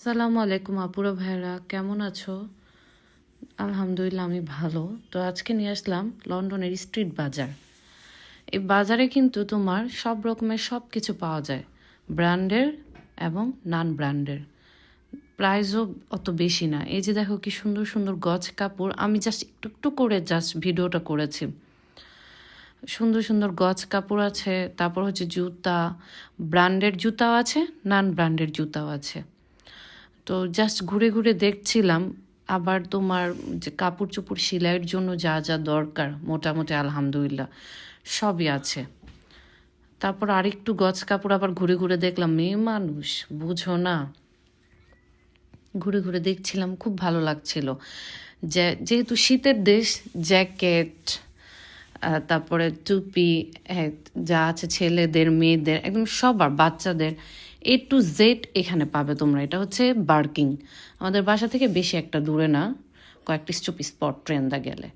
আসসালামু আলাইকুম আপুরা ভাইরা, কেমন আছো? আলহামদুলিল্লাহ আমি ভালো। তো আজকে নিয়ে আসলাম লন্ডনের স্ট্রিট বাজার। এই বাজারে কিন্তু তোমার সব রকমের সব কিছু পাওয়া যায়, ব্র্যান্ডের এবং নন ব্র্যান্ডের। প্রাইসও অত বেশি না। এই যে দেখো কি সুন্দর সুন্দর গজ কাপড়, আমি জাস্ট একটু একটু করে জাস্ট ভিডিওটা করেছি। সুন্দর সুন্দর গজ কাপড় আছে, তারপর হচ্ছে জুতা, ব্র্যান্ডের জুতাও আছে, নন ব্র্যান্ডের জুতাও আছে। তো জাস্ট ঘুরে ঘুরে দেখছিলাম। আবার তোমার যে কাপড় চোপড় সেলাইয়ের জন্য যা যা দরকার মোটামুটি আলহামদুলিল্লাহ সবই আছে। তারপর আরেকটু গজ কাপড় আবার ঘুরে ঘুরে দেখলাম, মেয়ে মানুষ বুঝো না, ঘুরে ঘুরে দেখছিলাম, খুব ভালো লাগছিল। যেহেতু শীতের দেশ, জ্যাকেট, তারপরে টুপি, যা আছে ছেলেদের মেয়েদের একদম সবার, বাচ্চাদের A to Z এখানে পাবে তোমরা। এটা হচ্ছে বার্কিং, আমাদের বাসা থেকে বেশি একটা দূরে না, কয়েকটি স্পট ট্রেনটা গেলে।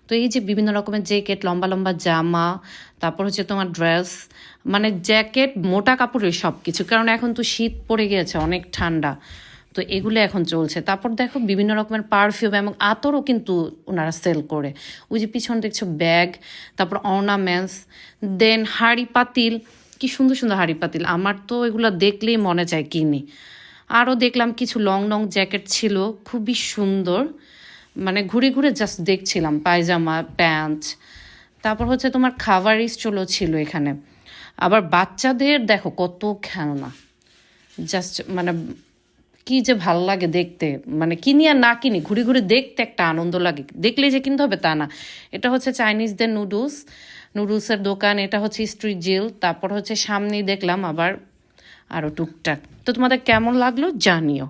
তো এই যে বিভিন্ন রকমের জ্যাকেট, লম্বা লম্বা জামা, তারপর হচ্ছে তোমার ড্রেস, মানে জ্যাকেট, মোটা কাপড়ের সব কিছু, কারণ এখন তো শীত পড়ে গিয়েছে, অনেক ঠান্ডা। তো এগুলো এখন চলছে। তারপর দেখো বিভিন্ন রকমের পারফিউম এবং আতরও কিন্তু ওনারা সেল করে। ওই যে পিছনে দেখছো ব্যাগ, তারপর অর্নামেন্টস, দেন হাঁড়ি পাতিল, কি সুন্দর সুন্দর হাঁড়ি পাতিল, আমার তো এগুলো দেখলেই মনে চায় কিনি। আরও দেখলাম কিছু লং লং জ্যাকেট ছিল, খুবই সুন্দর। মানে ঘুরে ঘুরে জাস্ট দেখছিলাম, পায়জামা, প্যান্ট। তারপর হচ্ছে তোমার খাবার স্টলও ছিল এখানে। আবার বাচ্চাদের দেখো কত খেলনা, জাস্ট মানে কি যে ভাল লাগে দেখতে। মানে কিনি আর না কিনি, ঘুরে ঘুরে দেখতে একটা আনন্দ লাগে, দেখলেই যে কিনতে হবে তা না। এটা হচ্ছে চাইনিজদের নুডলসের দোকান, এটা হচ্ছে স্ট্রিট জেল। তারপর হচ্ছে সামনেই দেখলাম আবার আরও টুকটাক। তো তোমাদের কেমন লাগলো জানিও।